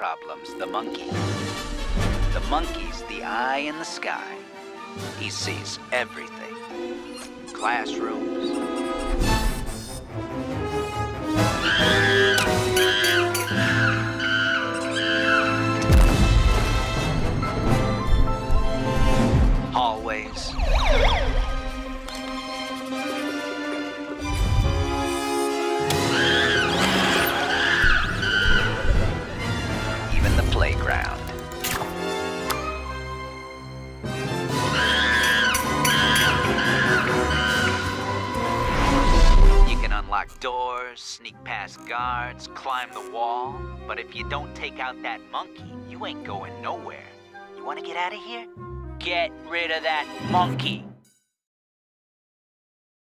problem's the monkey. The monkey's the eye in the sky. He sees everything. Classrooms, hallways, even the playground. You can unlock doors, sneak past guards, climb the wall, but if you don't take out that monkey, you ain't going nowhere. You want to get out of here? Get rid of that monkey!